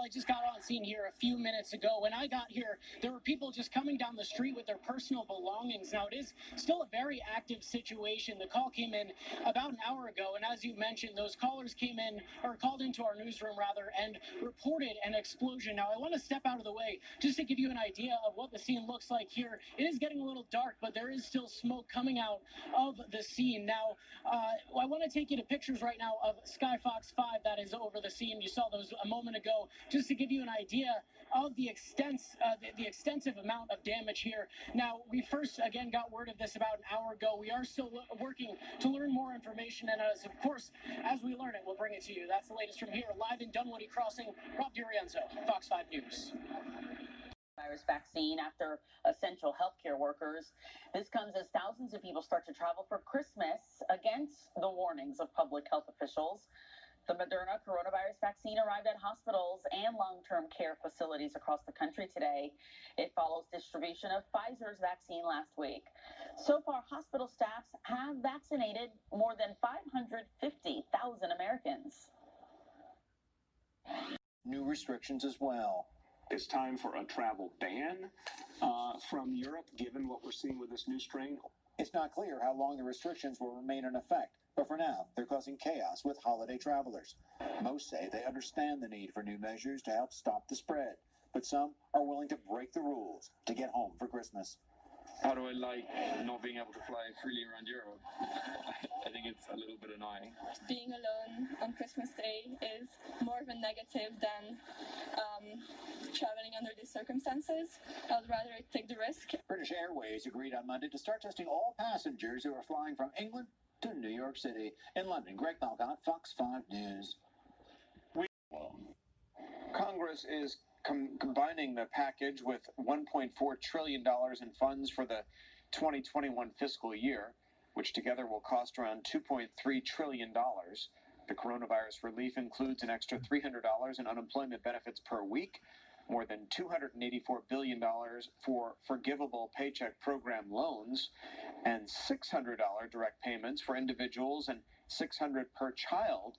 I just got on scene here a few minutes ago. When I got here, there were people just coming down the street with their personal belongings. Now, it is still a very active situation. The call came in about an hour ago, and as you mentioned, those callers came in, or called into our newsroom, rather, and reported an explosion. Now, I want to step out of the way just to give you an idea of what the scene looks like here. It is getting a little dark, but there is still smoke coming out of the scene. Now, I want to take you to pictures right now of Skyfox 5 that is over the scene. You saw those a moment ago, just to give you an idea of the extensive amount of damage here. Now, we first, again, got word of this about an hour ago. We are still working to learn more information, and as, of course, as we learn it, we'll bring it to you. That's the latest from here, live in Dunwoody Crossing. Rob DiRienzo, Fox 5 News. Virus vaccine after essential healthcare workers. This comes as thousands of people start to travel for Christmas against the warnings of public health officials. The Moderna coronavirus vaccine arrived at hospitals and long-term care facilities across the country today. It follows distribution of Pfizer's vaccine last week. So far, hospital staffs have vaccinated more than 550,000 Americans. New restrictions as well. It's time for a travel ban from Europe, given what we're seeing with this new strain. It's not clear how long the restrictions will remain in effect, but for now, they're causing chaos with holiday travelers. Most say they understand the need for new measures to help stop the spread, but some are willing to break the rules to get home for Christmas. How do I like not being able to fly freely around Europe? I think it's a little bit annoying. Being alone on Christmas Day is more of a negative than traveling under these circumstances. I'd rather take the risk. British Airways agreed on Monday to start testing all passengers who are flying from England to New York City. In London, Greg Malcott, Fox 5 News. Congress is combining the package with $1.4 trillion in funds for the 2021 fiscal year, which together will cost around $2.3 trillion. The coronavirus relief includes an extra $300 in unemployment benefits per week, more than $284 billion for forgivable paycheck program loans, and $600 direct payments for individuals and $600 per child.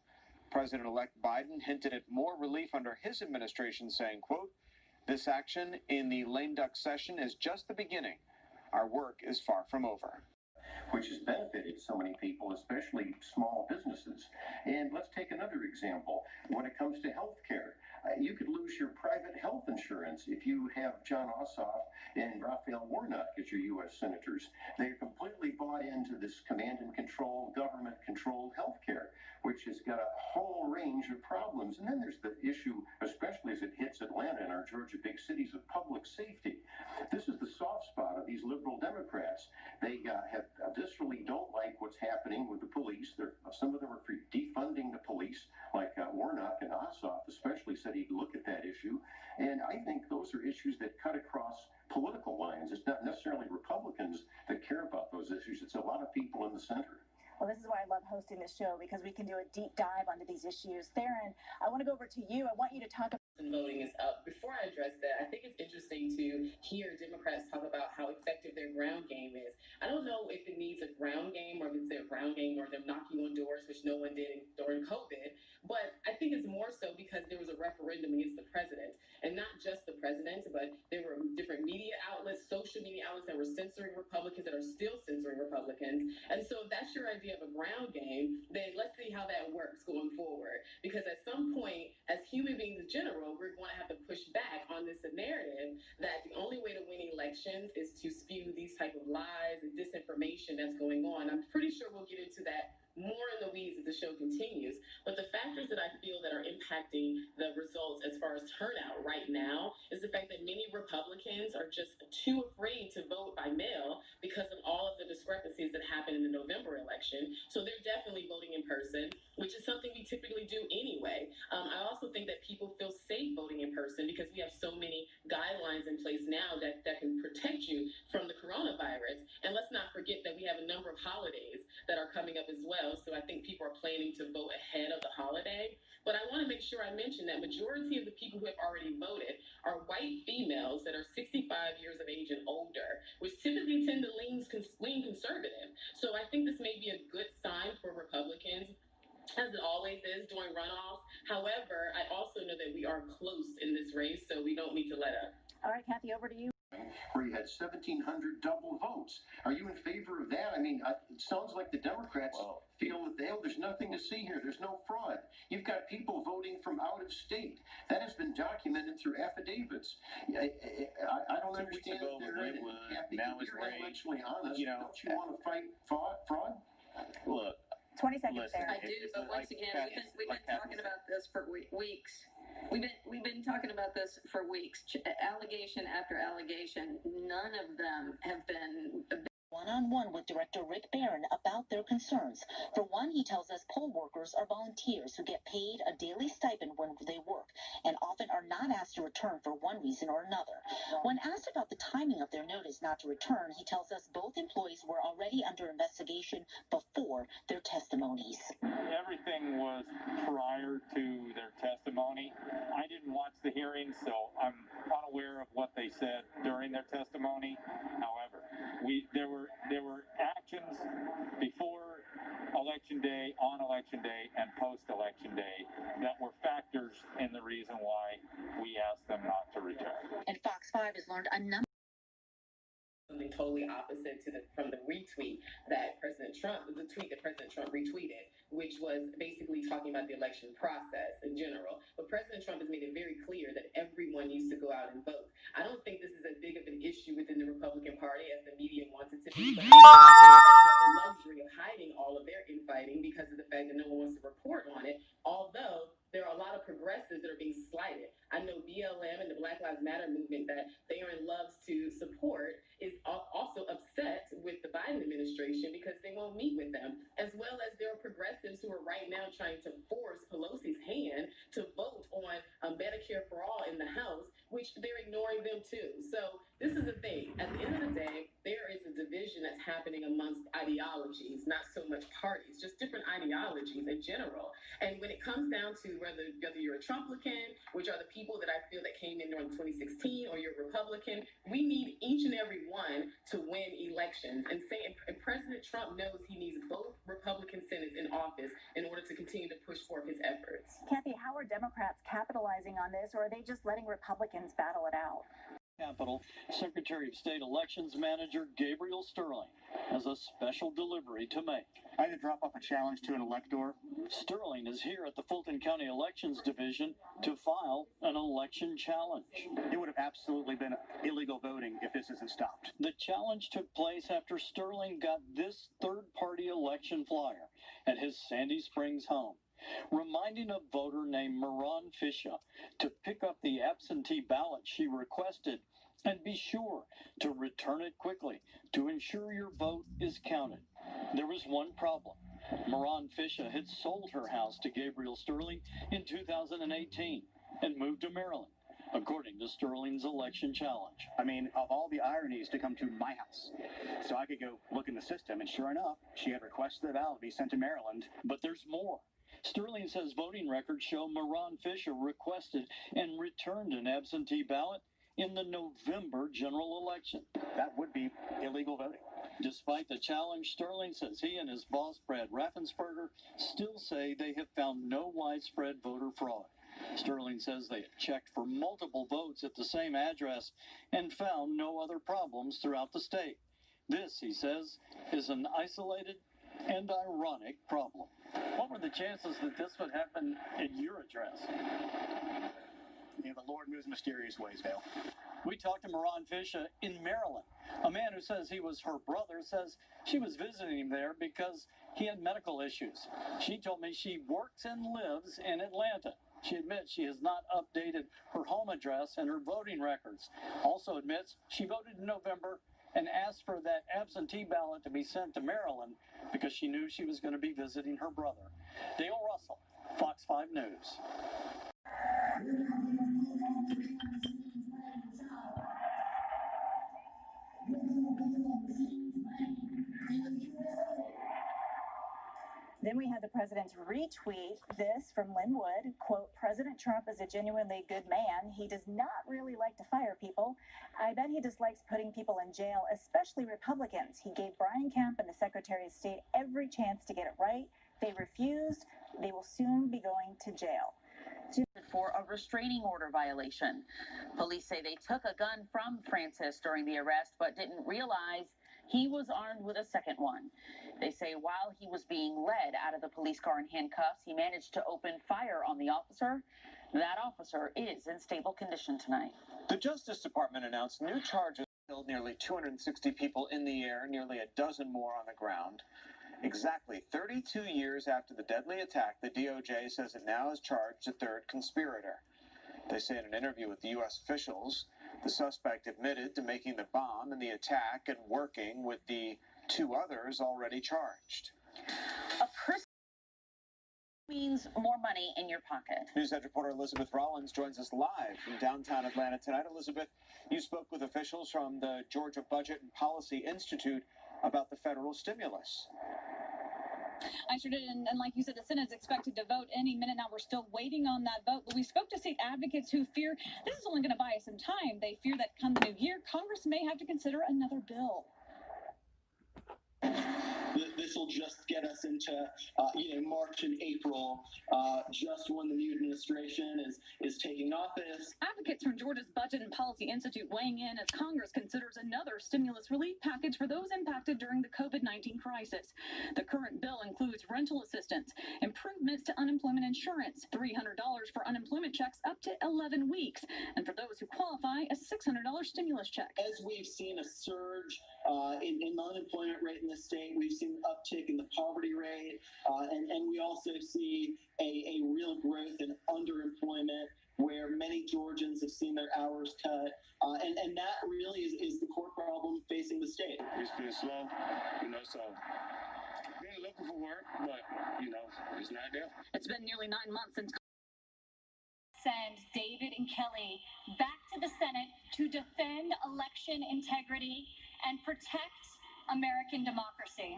President-elect Biden hinted at more relief under his administration, saying, quote, "This action in the lame duck session is just the beginning. Our work is far from over." Which has benefited so many people, especially small businesses. And let's take another example. When it comes to health care, you could lose your private health insurance if you have Jon Ossoff and Raphael Warnock as your U.S. senators. They're completely bought into this command and control, government-controlled health care, which has got a whole range of problems. And then there's the issue, especially as it hits Atlanta and our Georgia big cities, of public safety. This is the soft spot of these liberal Democrats. They viscerally don't like what's happening with the police. Some of them are for defunding the police, like Warnock and Ossoff especially said he'd look at that issue. And I think those are issues that cut across political lines. It's not necessarily Republicans that care about those issues. It's a lot of people in the center. Well, this is why I love hosting this show, because we can do a deep dive onto these issues. Theron, I want to go over to you. I want you to talk about voting is up. Before I address that, I think it's interesting to hear Democrats talk about how effective their ground game is. I don't know if it needs a ground game or if it's their ground game or them knocking on doors, which no one did during COVID. But I think it's more so because there was a referendum against the president, and not just the president, but there were different media outlets, social media outlets that were censoring Republicans, that are still censoring Republicans. And so if that's your idea of a ground game, then let's see how that works going forward. Because at some point, as human beings in general, we're going to have to push back on this narrative that the only way to win elections is to spew these type of lies and disinformation that's going on. I'm pretty sure we'll get into that more in the weeds as the show continues. But the factors that I feel that are impacting the results as far as turnout right now is the fact that many Republicans are just too afraid to vote by mail because of all of the discrepancies that happened in the November election. So they're definitely voting in person, which is something we typically do anyway. I also think that people feel safe voting in person because we have so many guidelines in place now that can protect you from the coronavirus. And let's not forget that we have a number of holidays that are coming up as well. So I think people are planning to vote ahead of the holiday. But I want to make sure I mention that majority of the people who have already voted are white females that are 65 years of age and older, which typically tend to lean conservative. So I think this may be a good sign for Republicans, as it always is during runoffs. However, I also know that we are are close in this race, so we don't need to let up. All right, Kathy, over to you. Where you had 1,700 double votes. Are you in favor of that? I mean, it sounds like the Democrats feel that there's nothing to see here. There's no fraud. You've got people voting from out of state. That has been documented through affidavits. I don't understand. Now it's you're intellectually honest. Don't you want to fight fraud? Look. 20 seconds there. I do, but once again, we've been talking about this for weeks. We've been talking about this for weeks. Allegation after allegation. None of them have been. One-on-one with Director Rick Barron about their concerns. For one, he tells us poll workers are volunteers who get paid a daily stipend when they work and often are not asked to return for one reason or another. When asked about the timing of their notice not to return, he tells us both employees were already under investigation before their testimonies. Everything was prior to their testimony. I didn't watch the hearing, so I'm unaware of what they said during their testimony. However, there were actions before Election Day, on Election Day, and post-Election Day that were factors in the reason why we asked them not to return. And Fox 5 has learned a number. Something totally opposite from the retweet that President Trump, the tweet that President Trump retweeted, which was basically talking about the election process in general. But President Trump has made it very clear that everyone needs to go out and vote. I don't think this is as big of an issue within the Republican Party as the media wants it to be, but they have the luxury of hiding all of their infighting because of the fact that no one wants to report on it, although there are a lot of progressives that are being slighted. I know BLM and the Black Lives Matter movement that Barron loves to support is also upset with the Biden administration because they won't meet with them, as well as there are progressives who are right now trying to force Pelosi's hand to vote on Medicare for All in the House, which they're ignoring them too. So this is the thing. At the end of the day, there is a division that's happening amongst ideologies, not so much parties, just different ideologies in general. And when it comes down to whether you're a Trumplican, which are the people that I feel that came in during 2016, or you're Republican, we need each and every one to win elections. And President Trump knows he needs both Republican Senates in office in order to continue to push forth his efforts. Kathy, how are Democrats capitalizing on this, or are they just letting Republicans battle it out? Capitol, Secretary of State Elections Manager Gabriel Sterling has a special delivery to make. I had to drop off a challenge to an elector. Sterling is here at the Fulton County Elections Division to file an election challenge. It would have absolutely been illegal voting if this isn't stopped. The challenge took place after Sterling got this third-party election flyer at his Sandy Springs home, reminding a voter named Moran Fisher to pick up the absentee ballot she requested and be sure to return it quickly to ensure your vote is counted. There was one problem. Moran Fisher had sold her house to Gabriel Sterling in 2018 and moved to Maryland, according to Sterling's election challenge. I mean, of all the ironies to come to my house. So I could go look in the system, and sure enough, she had requested the ballot be sent to Maryland. But there's more. Sterling says voting records show Moran Fisher requested and returned an absentee ballot in the November general election. That would be illegal voting. Despite the challenge, Sterling says he and his boss, Brad Raffensperger, still say they have found no widespread voter fraud. Sterling says they have checked for multiple votes at the same address and found no other problems throughout the state. This, he says, is an isolated and ironic problem. What were the chances that this would happen at your address? You know, the Lord moves mysterious ways, Dale. We talked to Moran Fisher in Maryland. A man who says he was her brother says she was visiting him there because he had medical issues. She told me she works and lives in Atlanta. She admits she has not updated her home address and her voting records. Also admits she voted in November and asked for that absentee ballot to be sent to Maryland because she knew she was going to be visiting her brother. Dale Russell, Fox 5 News. Then we had the president's retweet this from Lynn Wood, quote, President Trump is a genuinely good man. He does not really like to fire people. I bet he dislikes putting people in jail, especially Republicans. He gave Brian Kemp and the Secretary of State every chance to get it right. They refused. They will soon be going to jail. for a restraining order violation. Police say they took a gun from Francis during the arrest, but didn't realize he was armed with a second one. They say while he was being led out of the police car in handcuffs, he managed to open fire on the officer. That officer is in stable condition tonight. The Justice Department announced new charges killed nearly 260 people in the air, nearly a dozen more on the ground. Exactly 32 years after the deadly attack, the DOJ says it now has charged a third conspirator. They say in an interview with the U.S. officials, the suspect admitted to making the bomb and the attack and working with the two others already charged. A Christmas means more money in your pocket. Newshead reporter Elizabeth Rollins joins us live from downtown Atlanta tonight. Elizabeth, you spoke with officials from the Georgia Budget and Policy Institute about the federal stimulus. I sure did, and like you said, the Senate is expected to vote any minute now. We're still waiting on that vote, but we spoke to state advocates who fear this is only going to buy us some time. They fear that come the new year, Congress may have to consider another bill. This will just get us into, March and April, just when the new administration is taking office. Advocates from Georgia's Budget and Policy Institute weighing in as Congress considers another stimulus relief package for those impacted during the COVID-19 crisis. The current bill includes rental assistance, improvements to unemployment insurance, $300 for unemployment checks up to 11 weeks, and for those who qualify, a $600 stimulus check. As we've seen a surge in the unemployment rate in the state, we've seen an uptick in the poverty rate, and we also see a real growth in underemployment, where many Georgians have seen their hours cut, and that really is the core problem facing the state. It's been slow, so been looking for work, but, it's not there. It's been nearly 9 months since send David and Kelly back to the Senate to defend election integrity and protect American democracy.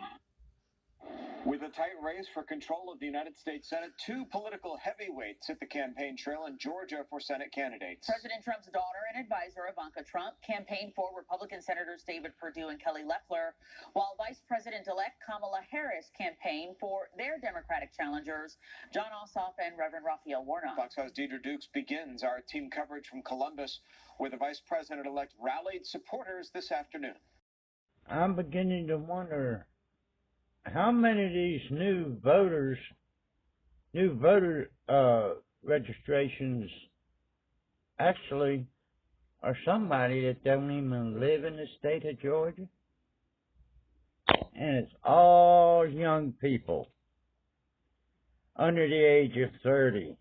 With a tight race for control of the United States Senate, two political heavyweights hit the campaign trail in Georgia for Senate candidates. President Trump's daughter and advisor, Ivanka Trump, campaigned for Republican Senators David Perdue and Kelly Loeffler, while Vice President-elect Kamala Harris campaigned for their Democratic challengers, Jon Ossoff and Reverend Raphael Warnock. Fox 5's Deidre Dukes begins our team coverage from Columbus, where the Vice President-elect rallied supporters this afternoon. I'm beginning to wonder how many of these new voter registrations actually are somebody that don't even live in the state of Georgia. And it's all young people under the age of 30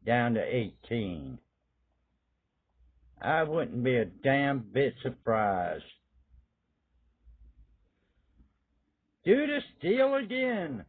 down to 18. I wouldn't be a damn bit surprised. Do the steal again.